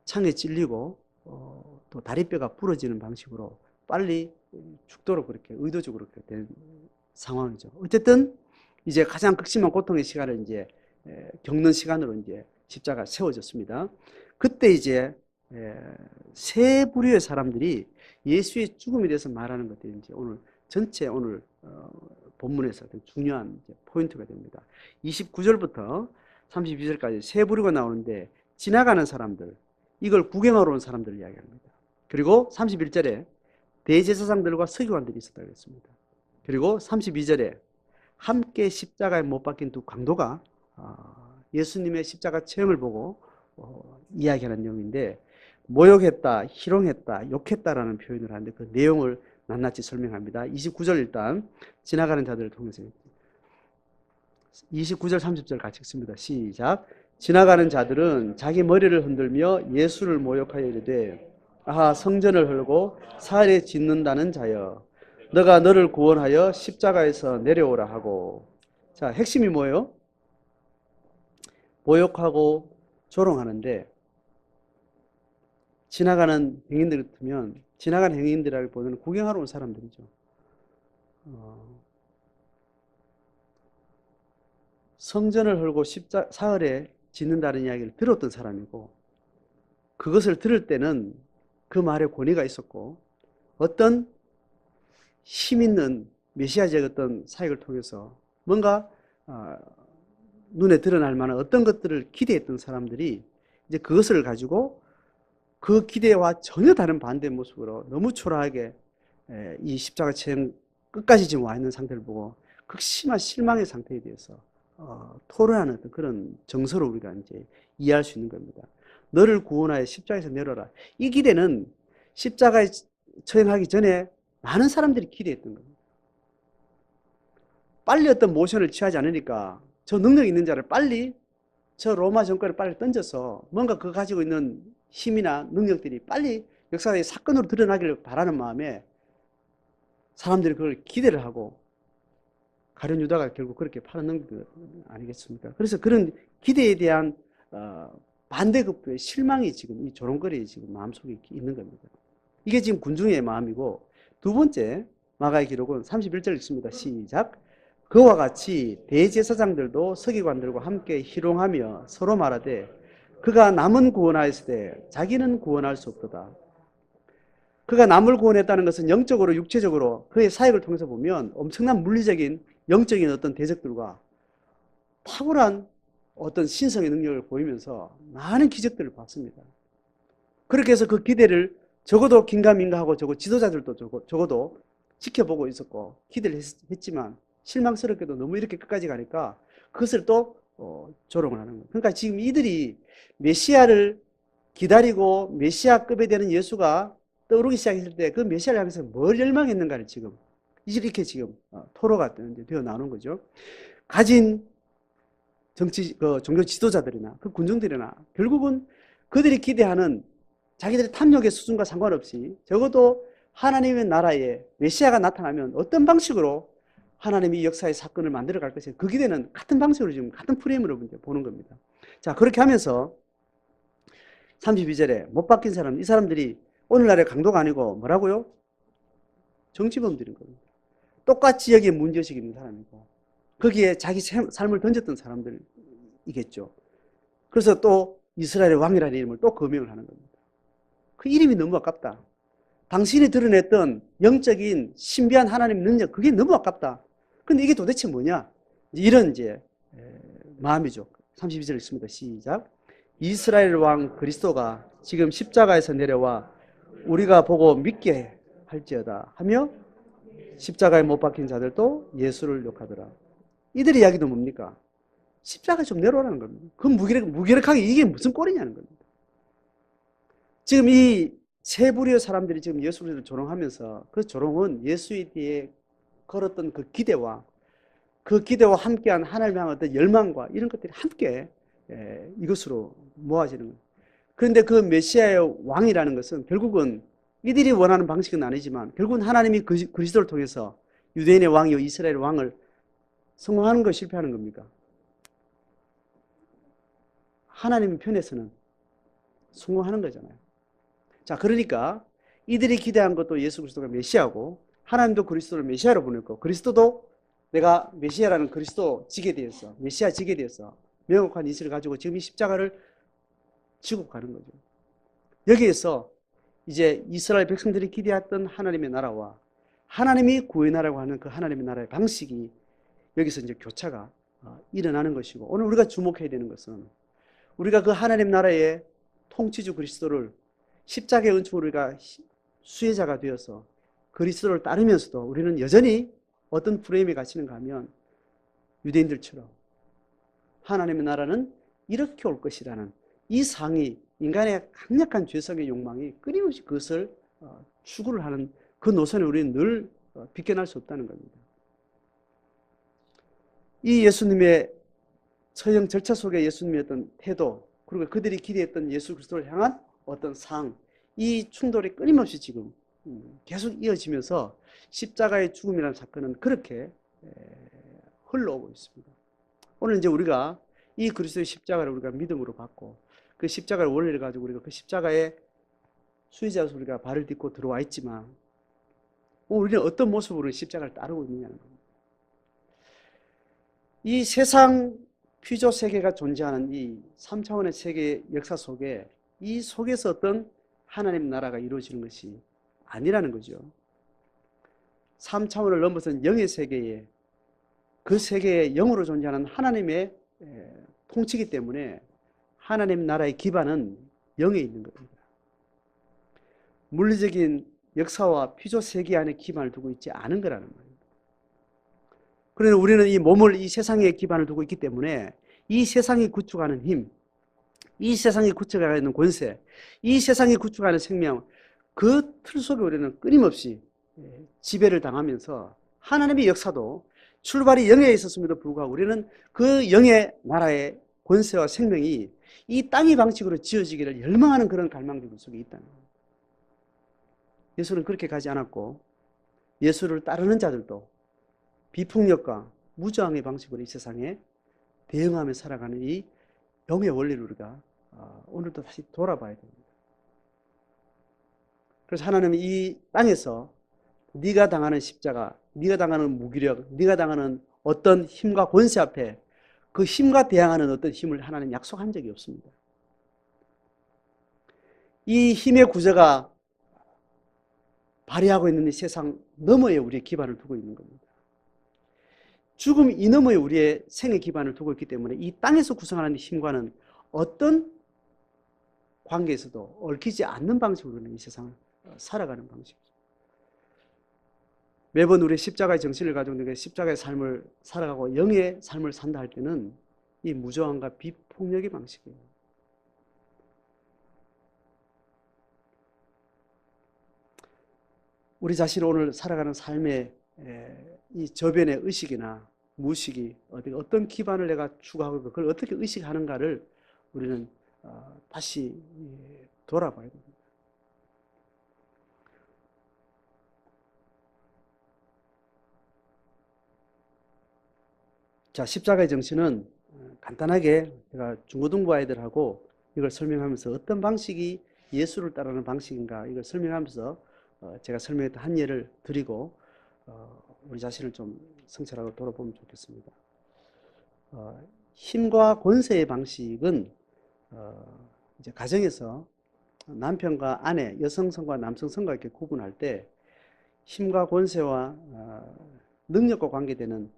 창에 찔리고 또 다리뼈가 부러지는 방식으로 빨리 죽도록 그렇게 의도적으로 그렇게 된 상황이죠. 어쨌든 이제 가장 극심한 고통의 시간을 이제 겪는 시간으로 이제 십자가 세워졌습니다. 그때 이제 세 부류의 사람들이 예수의 죽음에 대해서 말하는 것들이 이제 오늘 전체 오늘 본문에서 중요한 포인트가 됩니다. 29절부터 32절까지 세 부류가 나오는데 지나가는 사람들, 이걸 구경하러 온 사람들을 이야기합니다. 그리고 31절에 대제사장들과 서기관들이 있었다고 했습니다. 그리고 32절에 함께 십자가에 못 박힌 두 강도가 예수님의 십자가 체형을 보고 이야기하는 내용인데, 모욕했다, 희롱했다, 욕했다라는 표현을 하는데 그 내용을 낱낱이 설명합니다. 29절 일단 지나가는 자들을 통해서 29절 30절 같이 읽습니다. 시작. 지나가는 자들은 자기 머리를 흔들며 예수를 모욕하여 이르되 아하 성전을 헐고 사흘에 짓는다는 자여 너가 너를 구원하여 십자가에서 내려오라 하고. 자, 핵심이 뭐예요? 모욕하고 조롱하는데, 지나가는 행인들 같으면 지나가는 행인들이라기보다는 구경하러 온 사람들이죠. 성전을 헐고 사흘에 짓는다는 이야기를 들었던 사람이고, 그것을 들을 때는 그 말에 권위가 있었고, 어떤 힘 있는 메시아적 어떤 사역을 통해서 뭔가 눈에 드러날 만한 어떤 것들을 기대했던 사람들이 이제 그것을 가지고 그 기대와 전혀 다른 반대 모습으로 너무 초라하게 이 십자가 체형 끝까지 지금 와 있는 상태를 보고 극심한 실망의 상태에 대해서 토론하는 그런 정서로 우리가 이제 이해할 수 있는 겁니다. 너를 구원하여 십자가에서 내려라. 이 기대는 십자가에 처형하기 전에 많은 사람들이 기대했던 겁니다. 빨리 어떤 모션을 취하지 않으니까 저 능력 있는 자를 빨리 저 로마 정권을 빨리 던져서 뭔가 그 가지고 있는 힘이나 능력들이 빨리 역사의 사건으로 드러나기를 바라는 마음에 사람들이 그걸 기대를 하고 가룟 유다가 결국 그렇게 팔아넘긴 거 아니겠습니까? 그래서 그런 기대에 대한 반대급부의 실망이 지금 이 조롱거리에 지금 마음속에 있는 겁니다. 이게 지금 군중의 마음이고, 두 번째 마가의 기록은 31절 읽습니다. 시작. 그와 같이 대제사장들도 서기관들과 함께 희롱하며 서로 말하되 그가 남은 구원하였으되 자기는 구원할 수 없도다. 그가 남을 구원했다는 것은 영적으로 육체적으로 그의 사역을 통해서 보면 엄청난 물리적인 영적인 어떤 대적들과 탁월한 어떤 신성의 능력을 보이면서 많은 기적들을 봤습니다. 그렇게 해서 그 기대를 적어도 긴가민가하고 지도자들도 적어도 지켜보고 있었고 기대를 했지만 실망스럽게도 너무 이렇게 끝까지 가니까 그것을 또 조롱을 하는 거예요. 그러니까 지금 이들이 메시아를 기다리고 메시아급에 되는 예수가 떠오르기 시작했을 때 그 메시아를 향해서 뭘 열망했는가를 지금 이렇게 지금 토로가 되어 나오는 거죠. 가진 종교 지도자들이나 그 군중들이나 결국은 그들이 기대하는 자기들의 탐욕의 수준과 상관없이 적어도 하나님의 나라에 메시아가 나타나면 어떤 방식으로 하나님이 역사의 사건을 만들어 갈 것인가, 그 기대는 같은 방식으로 지금 같은 프레임으로 보는 겁니다. 자, 그렇게 하면서 32절에 못 박힌 사람, 이 사람들이 오늘날의 강도가 아니고 뭐라고요? 정치범들인 겁니다. 똑같이 여기에 문제의식이 있는 사람이고 거기에 자기 삶을 던졌던 사람들이겠죠. 그래서 또 이스라엘의 왕이라는 이름을 또 거명을 하는 겁니다. 그 이름이 너무 아깝다. 당신이 드러냈던 영적인 신비한 하나님의 능력, 그게 너무 아깝다. 근데 이게 도대체 뭐냐? 이런 이제 마음이죠. 32절 읽습니다. 시작. 이스라엘 왕 그리스도가 지금 십자가에서 내려와 우리가 보고 믿게 할지어다 하며 십자가에 못 박힌 자들도 예수를 욕하더라. 이들의 이야기도 뭡니까? 십자가 좀 내려오라는 겁니다. 그 무기력하게 이게 무슨 꼴이냐는 겁니다. 지금 이 세 부류의 사람들이 지금 예수를 조롱하면서 그 조롱은 예수에 대해 걸었던 그 기대와 함께한 하나님을 향한 어떤 열망과 이런 것들이 함께 이것으로 모아지는 거예요. 그런데 그 메시아의 왕이라는 것은 결국은 이들이 원하는 방식은 아니지만 결국은 하나님이 그리스도를 통해서 유대인의 왕이요 이스라엘의 왕을 성공하는 거 실패하는 겁니까? 하나님의 편에서는 성공하는 거잖아요. 자, 그러니까 이들이 기대한 것도 예수 그리스도가 메시아고 하나님도 그리스도를 메시아로 보냈고 그리스도도 내가 메시아라는 그리스도 직에 대해서 메시아 직에 대해서 명확한 이치를 가지고 지금 이 십자가를 지고 가는 거죠. 여기에서 이제 이스라엘 백성들이 기대했던 하나님의 나라와 하나님이 구원하라고 하는 그 하나님의 나라의 방식이 여기서 이제 교차가 일어나는 것이고, 오늘 우리가 주목해야 되는 것은 우리가 그 하나님 나라의 통치주 그리스도를 십자가의 은총으로 우리가 수혜자가 되어서 그리스도를 따르면서도 우리는 여전히 어떤 프레임에 갇히는가 하면 유대인들처럼 하나님의 나라는 이렇게 올 것이라는 이 상이 인간의 강력한 죄성의 욕망이 끊임없이 그것을 추구를 하는 그 노선에 우리는 늘 비껴날 수 없다는 겁니다. 이 예수님의 처형 절차 속에 예수님의 어떤 태도, 그리고 그들이 기대했던 예수 그리스도를 향한 어떤 상, 이 충돌이 끊임없이 지금 계속 이어지면서 십자가의 죽음이라는 사건은 그렇게 흘러오고 있습니다. 오늘 이제 우리가 이 그리스도의 십자가를 우리가 믿음으로 받고 그 십자가를 원리를 가지고 우리가 그 십자가의 수혜자로서 우리가 발을 딛고 들어와 있지만 우리는 어떤 모습으로 십자가를 따르고 있느냐는 겁니다. 이 세상 피조 세계가 존재하는 이 3차원의 세계 역사 속에 이 속에서 어떤 하나님 나라가 이루어지는 것이 아니라는 거죠. 3차원을 넘어선 영의 세계에 그 세계에 영으로 존재하는 하나님의 통치이기 때문에 하나님 나라의 기반은 영에 있는 겁니다. 물리적인 역사와 피조 세계 안에 기반을 두고 있지 않은 거라는 말입니다. 그래서 우리는 이 몸을 이 세상에 기반을 두고 있기 때문에 이 세상이 구축하는 힘, 이 세상이 구축하는 권세, 이 세상이 구축하는 생명, 그 틀 속에 우리는 끊임없이 지배를 당하면서 하나님의 역사도 출발이 영에 있었음에도 불구하고 우리는 그 영의 나라의 권세와 생명이 이 땅의 방식으로 지어지기를 열망하는 그런 갈망들 속에 있다는 겁니다. 예수는 그렇게 가지 않았고 예수를 따르는 자들도 비폭력과 무저항의 방식으로 이 세상에 대응하며 살아가는 이 영의 원리를 우리가 오늘도 다시 돌아봐야 됩니다. 그래서 하나님은 이 땅에서 네가 당하는 십자가, 네가 당하는 무기력, 네가 당하는 어떤 힘과 권세 앞에 그 힘과 대항하는 어떤 힘을 하나님 약속한 적이 없습니다. 이 힘의 구조가 발휘하고 있는 이 세상 너머에 우리의 기반을 두고 있는 겁니다. 죽음 이 너머에 우리의 생의 기반을 두고 있기 때문에 이 땅에서 구성하는 힘과는 어떤 관계에서도 얽히지 않는 방식으로는 이 세상을 살아가는 방식이죠. 매번 우리 십자가의 정신을 가지고 있는 십자가의 삶을 살아가고 영의 삶을 산다 할 때는 이 무저항과 비폭력의 방식이에요. 우리 자신을 오늘 살아가는 삶의 이 저변의 의식이나 무의식이 어떤 기반을 내가 추구하고 그걸 어떻게 의식하는가를 우리는 다시 돌아봐야 됩니다. 자, 십자가의 정신은 간단하게 제가 중고등부 아이들하고 이걸 설명하면서 어떤 방식이 예수를 따르는 방식인가 이걸 설명하면서 제가 설명했던 한 예를 드리고 우리 자신을 좀 성찰하고 돌아보면 좋겠습니다. 힘과 권세의 방식은 이제 가정에서 남편과 아내, 여성성과 남성성과 이렇게 구분할 때 힘과 권세와 능력과 관계되는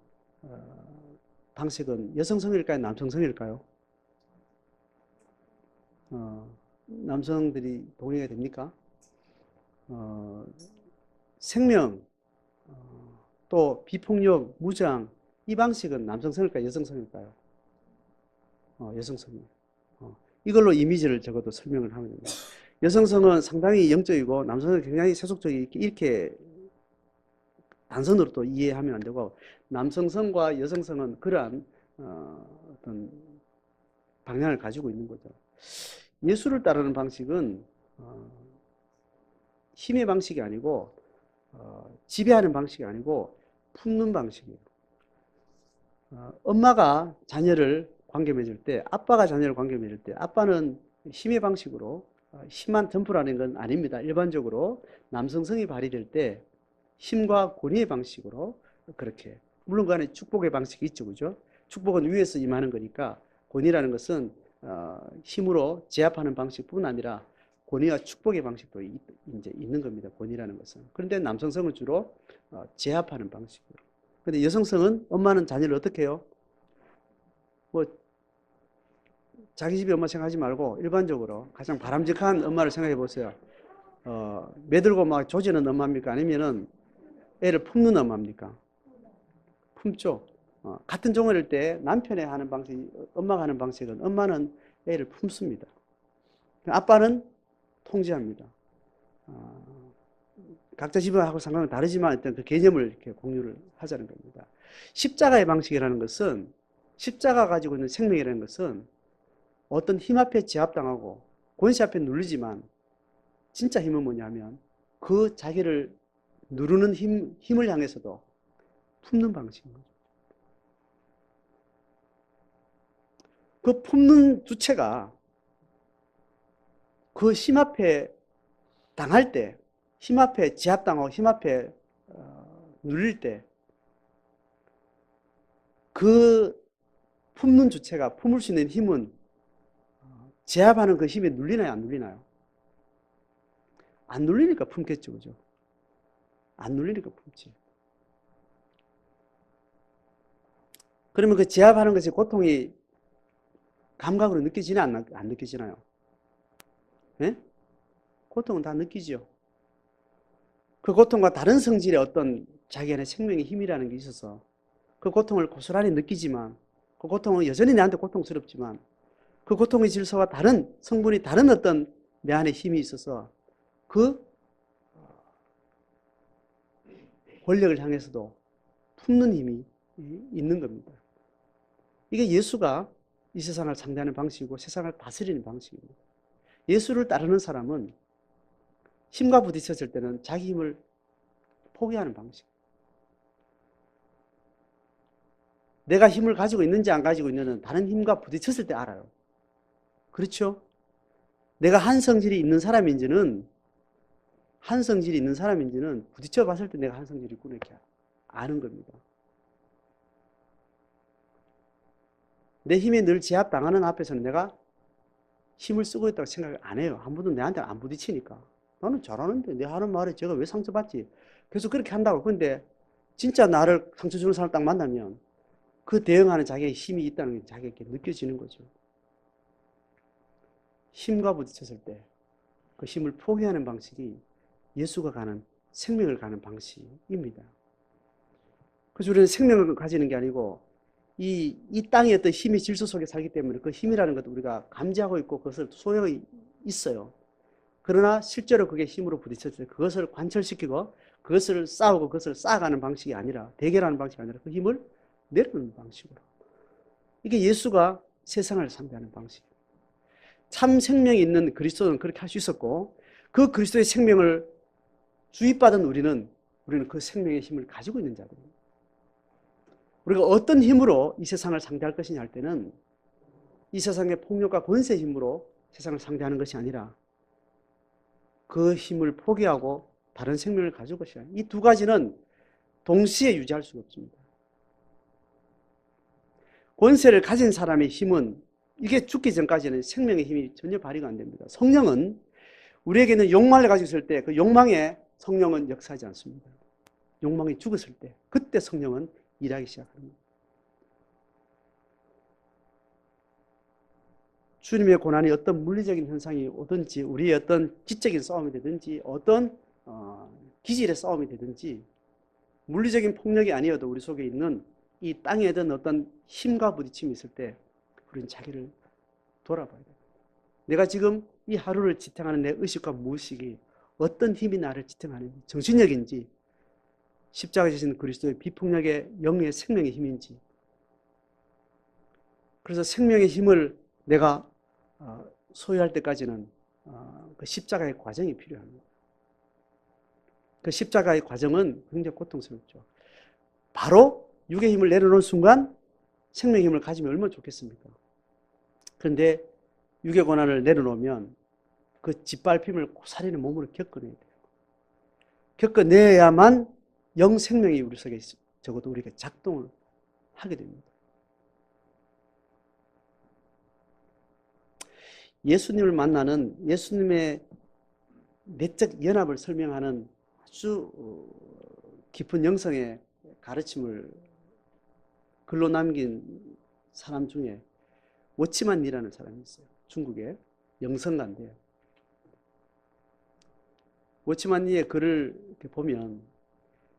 방식은 여성성일까요? 남성성일까요? 남성들이 동의가 됩니까? 생명, 또 비폭력, 무장 이 방식은 남성성일까요? 여성성일까요? 여성성이에요. 이걸로 이미지를 적어도 설명을 하면 됩니다. 여성성은 상당히 영적이고 남성은 굉장히 세속적이 이렇게 단선으로 또 이해하면 안 되고 남성성과 여성성은 그러한 어떤 방향을 가지고 있는 거죠. 예수를 따르는 방식은 힘의 방식이 아니고 지배하는 방식이 아니고 품는 방식이에요. 엄마가 자녀를 관계 맺을 때, 아빠가 자녀를 관계 맺을 때 아빠는 힘의 방식으로 힘만 덤프라는 건 아닙니다. 일반적으로 남성성이 발휘될 때 힘과 권위의 방식으로 그렇게, 물론 그 안에 축복의 방식이 있죠, 그죠? 축복은 위에서 임하는 거니까 권위라는 것은 힘으로 제압하는 방식뿐 아니라 권위와 축복의 방식도 이제 있는 겁니다. 권위라는 것은. 그런데 남성성은 주로 제압하는 방식으로. 그런데 여성성은 엄마는 자녀를 어떻게 해요? 뭐 자기 집에 엄마 생각하지 말고 일반적으로 가장 바람직한 엄마를 생각해 보세요. 매들고 막 조지는 엄마입니까? 아니면은 애를 품는 엄마입니까? 품죠. 같은 종일 때 남편이 하는 방식, 엄마가 하는 방식은 엄마는 애를 품습니다. 아빠는 통제합니다. 각자 집안하고 상관은 다르지만 일단 그 개념을 이렇게 공유를 하자는 겁니다. 십자가의 방식이라는 것은 십자가 가지고 있는 생명이라는 것은 어떤 힘 앞에 제압당하고 권세 앞에 눌리지만 진짜 힘은 뭐냐면 그 자기를 누르는 힘을 향해서도 품는 방식인 거죠. 그 품는 주체가 그 힘 앞에 당할 때, 힘 앞에 제압당하고 힘 앞에 눌릴 때 그 품는 주체가 품을 수 있는 힘은 제압하는 그 힘에 눌리나요? 안 눌리나요? 안 눌리니까 품겠죠. 그죠? 안 눌리니까 품지. 그러면 그 제압하는 것이 고통이 감각으로 느껴지나 안 느껴지나요? 네? 고통은 다 느끼죠. 그 고통과 다른 성질의 어떤 자기 안에 생명의 힘이라는 게 있어서 그 고통을 고스란히 느끼지만 그 고통은 여전히 내한테 고통스럽지만 그 고통의 질서와 다른 성분이 다른 어떤 내 안에 힘이 있어서 그 권력을 향해서도 품는 힘이 있는 겁니다. 이게 예수가 이 세상을 상대하는 방식이고 세상을 다스리는 방식입니다. 예수를 따르는 사람은 힘과 부딪혔을 때는 자기 힘을 포기하는 방식. 내가 힘을 가지고 있는지 안 가지고 있는지는 다른 힘과 부딪혔을 때 알아요. 그렇죠? 내가 한 성질이 있는 사람인지는 부딪혀 봤을 때 내가 한 성질이 있구나 이렇게 아는 겁니다. 내 힘에 늘 제압당하는 앞에서는 내가 힘을 쓰고 있다고 생각을 안 해요. 한 번도 내한테 안 부딪히니까. 나는 잘하는데 내 하는 말에 제가 왜 상처받지? 계속 그렇게 한다고. 근데 진짜 나를 상처 주는 사람 딱 만나면 그 대응하는 자기의 힘이 있다는 게 자기에게 느껴지는 거죠. 힘과 부딪혔을 때 그 힘을 포기하는 방식이 예수가 가는 생명을 가는 방식입니다. 그래서 우리는 생명을 가지는 게 아니고 이 땅의 어떤 힘의 질서 속에 살기 때문에 그 힘이라는 것도 우리가 감지하고 있고 그것을 소유하고 있어요. 그러나 실제로 그게 힘으로 부딪혔을 때 그것을 관철시키고 그것을 싸우고 그것을 쌓아가는 방식이 아니라 대결하는 방식이 아니라 그 힘을 내려놓는 방식으로. 이게 예수가 세상을 상대하는 방식이에요. 참 생명이 있는 그리스도는 그렇게 할 수 있었고 그 그리스도의 생명을 주입받은 우리는 그 생명의 힘을 가지고 있는 자들입니다. 우리가 어떤 힘으로 이 세상을 상대할 것이냐 할 때는 이 세상의 폭력과 권세의 힘으로 세상을 상대하는 것이 아니라 그 힘을 포기하고 다른 생명을 가질 것이야. 이 두 가지는 동시에 유지할 수가 없습니다. 권세를 가진 사람의 힘은 이게 죽기 전까지는 생명의 힘이 전혀 발휘가 안 됩니다. 성령은 우리에게는 욕망을 가지고 있을 때 그 욕망에 성령은 역사하지 않습니다. 욕망이 죽었을 때 그때 성령은 일하기 시작합니다. 주님의 고난이 어떤 물리적인 현상이 오든지 우리의 어떤 지적인 싸움이 되든지 어떤 기질의 싸움이 되든지 물리적인 폭력이 아니어도 우리 속에 있는 이 땅에 든 어떤 힘과 부딪힘이 있을 때 우리는 자기를 돌아봐야 돼요. 내가 지금 이 하루를 지탱하는 내 의식과 무의식이 어떤 힘이 나를 지탱하는지 정신력인지 십자가에 지신 그리스도의 비폭력의 영의 생명의 힘인지 그래서 생명의 힘을 내가 소유할 때까지는 그 십자가의 과정이 필요합니다. 그 십자가의 과정은 굉장히 고통스럽죠. 바로 육의 힘을 내려놓은 순간 생명의 힘을 가지면 얼마나 좋겠습니까? 그런데 육의 고난을 내려놓으면 그 짓밟힘을 고사리는 몸으로 겪어내야 돼요. 겪어내야만 영 생명이 우리 속에 적어도 우리가 작동을 하게 됩니다. 예수님을 만나는 예수님의 내적 연합을 설명하는 아주 깊은 영성의 가르침을 글로 남긴 사람 중에 워치만 리라는 사람이 있어요. 중국에 영성가인데요. 워치만 리의 글을 이렇게 보면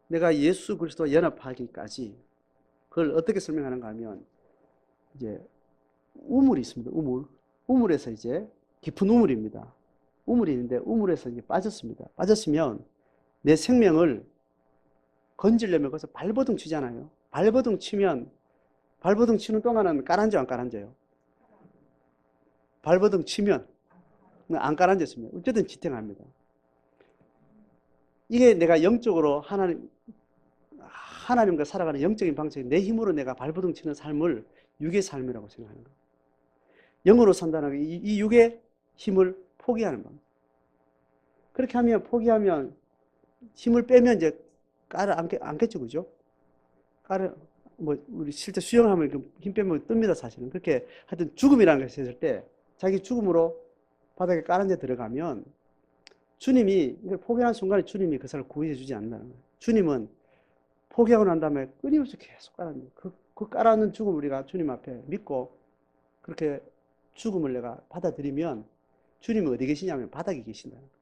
내가 예수 그리스도와 연합하기까지 그걸 어떻게 설명하는가 하면 이제 우물이 있습니다. 우물에서 이제 깊은 우물입니다. 우물이 있는데 우물에서 이제 빠졌습니다. 빠졌으면 내 생명을 건지려면 거기서 발버둥 치잖아요. 발버둥 치면 발버둥 치는 동안은 가라앉아 안 가라앉아요? 발버둥 치면 안 가라앉았습니다. 어쨌든 지탱합니다. 이게 내가 영적으로 하나님과 살아가는 영적인 방식이 내 힘으로 내가 발버둥 치는 삶을 육의 삶이라고 생각하는 거예요. 영으로 산다는 게 이 육의 힘을 포기하는 방식. 그렇게 하면 포기하면 힘을 빼면 이제 깔을 안겠죠, 그죠? 깔을 뭐 우리 실제 수영하면 힘 빼면 뜹니다, 사실은. 그렇게 하여튼 죽음이라는 것이 있을 때 자기 죽음으로 바닥에 깔은 데 들어가면 주님이 이걸 포기하는 순간에 주님이 그 사람을 구원해 주지 않는다는 거예요. 주님은 포기하고 난 다음에 끊임없이 계속 깔아놓는 그 깔아놓는 죽음을 우리가 주님 앞에 믿고 그렇게 죽음을 내가 받아들이면 주님은 어디 계시냐면 바닥에 계신다는 거예요.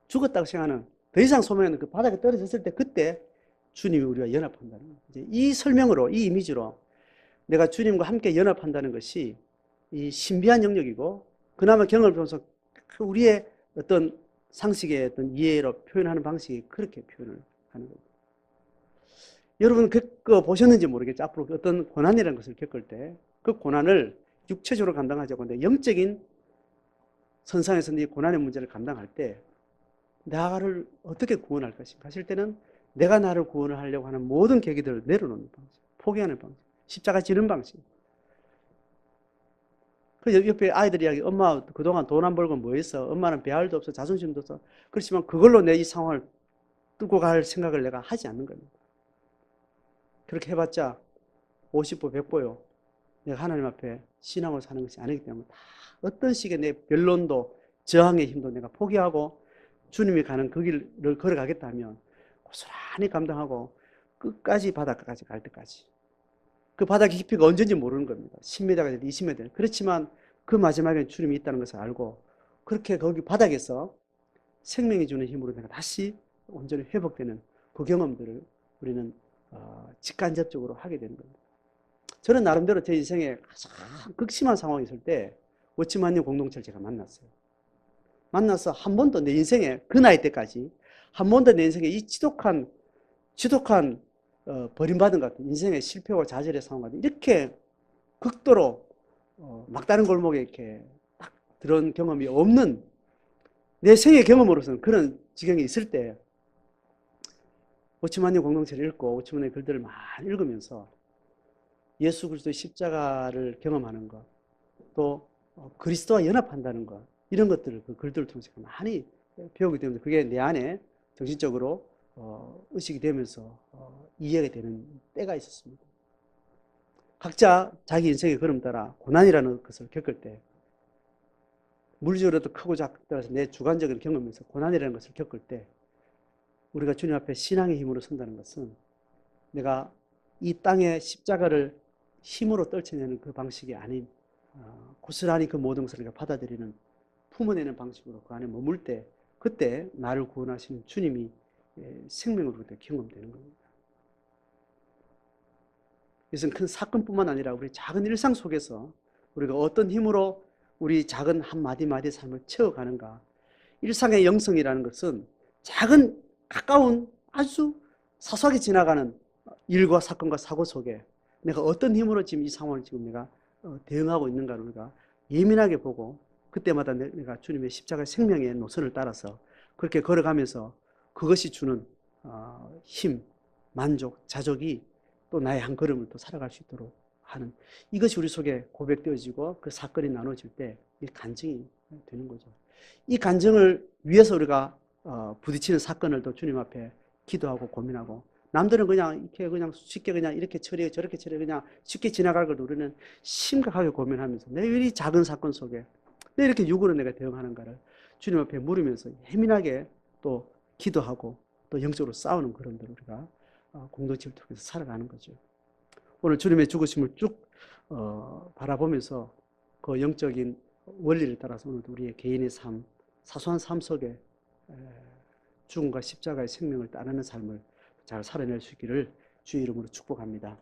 죽었다고 생각하는 더 이상 소망에는 그 바닥에 떨어졌을 때 그때 주님이 우리와 연합한다는 거예요. 이제 이 설명으로 이 이미지로 내가 주님과 함께 연합한다는 것이 이 신비한 영역이고 그나마 경험을 통해서 우리의 어떤 상식의 어떤 이해로 표현하는 방식이 그렇게 표현을 하는 거예요. 여러분 겪어보셨는지 모르겠죠. 앞으로 어떤 고난이라는 것을 겪을 때 그 고난을 육체적으로 감당하자고 하는데 영적인 선상에서 이 고난의 문제를 감당할 때 나를 어떻게 구원할 것인가 하실 때는 내가 나를 구원을 하려고 하는 모든 계기들을 내려놓는 방식, 포기하는 방식, 십자가 지는 방식. 그 옆에 아이들이 이야기, 엄마 그동안 돈 안 벌고 뭐 했어? 엄마는 배알도 없어, 자존심도 없어. 그렇지만 그걸로 내 이 상황을 뚫고 갈 생각을 내가 하지 않는 겁니다. 그렇게 해봤자 50보 100보요. 내가 하나님 앞에 신앙으로 사는 것이 아니기 때문에 다 어떤 식의 내 변론도 저항의 힘도 내가 포기하고 주님이 가는 그 길을 걸어가겠다면 고스란히 감당하고 끝까지 바닷가까지 갈 때까지 그 바닥의 깊이가 언제인지 모르는 겁니다. 10m가 되든 20m 되든. 그렇지만 그 마지막에 주님이 있다는 것을 알고 그렇게 거기 바닥에서 생명이 주는 힘으로 내가 다시 온전히 회복되는 그 경험들을 우리는 직간접적으로 하게 되는 겁니다. 저는 나름대로 제 인생에 가장 극심한 상황이 있을 때 워치만님 공동체를 제가 만났어요. 만나서 한 번도 내 인생에 그 나이 때까지 한 번도 내 인생에 이 지독한 버림받은 것 같은 인생의 실패와 좌절의 상황 같은 이렇게 극도로 막다른 골목에 이렇게 딱 들어온 경험이 없는 내 생애 경험으로서는 그런 지경이 있을 때 오치만님 공동체를 읽고 오치만의 글들을 많이 읽으면서 예수 그리스도의 십자가를 경험하는 것, 또 그리스도와 연합한다는 것, 이런 것들을 그 글들을 통해서 많이 배우게 되면서 그게 내 안에 정신적으로 의식이 되면서 이해가 되는 때가 있었습니다. 각자 자기 인생의 걸음 따라 고난이라는 것을 겪을 때 물질으로도 크고 작고 따라서 내 주관적인 경험에서 고난이라는 것을 겪을 때 우리가 주님 앞에 신앙의 힘으로 선다는 것은 내가 이 땅의 십자가를 힘으로 떨쳐내는 그 방식이 아닌 고스란히 그 모든 것을 우리가 받아들이는 품어내는 방식으로 그 안에 머물 때 그때 나를 구원하시는 주님이 생명으로 경험되는 겁니다. 이것은 큰 사건뿐만 아니라 우리 작은 일상 속에서 우리가 어떤 힘으로 우리 작은 한마디 삶을 채워가는가. 일상의 영성이라는 것은 작은 가까운 아주 사소하게 지나가는 일과 사건과 사고 속에 내가 어떤 힘으로 지금 이 상황을 지금 내가 대응하고 있는가를 우리가 예민하게 보고 그때마다 내가 주님의 십자가 생명의 노선을 따라서 그렇게 걸어가면서 그것이 주는 힘, 만족, 자족이 또 나의 한 걸음을 또 살아갈 수 있도록 하는 이것이 우리 속에 고백되어지고 그 사건이 나눠질 때 이 간증이 되는 거죠. 이 간증을 위해서 우리가 부딪히는 사건을 또 주님 앞에 기도하고 고민하고 남들은 그냥 쉽게 그냥 이렇게 처리해 저렇게 처리해 그냥 쉽게 지나갈 걸 우리는 심각하게 고민하면서 내 이 작은 사건 속에 왜 이렇게 육으로 내가 대응하는가를 주님 앞에 물으면서 예민하게 또 기도하고 또 영적으로 싸우는 그런 들 우리가 공동체를 통해서 살아가는 거죠. 오늘 주님의 죽으심을 쭉 바라보면서 그 영적인 원리를 따라서 오늘도 우리의 개인의 삶, 사소한 삶 속에 죽음과 십자가의 생명을 따르는 삶을 잘 살아낼 수 있기를 주의 이름으로 축복합니다.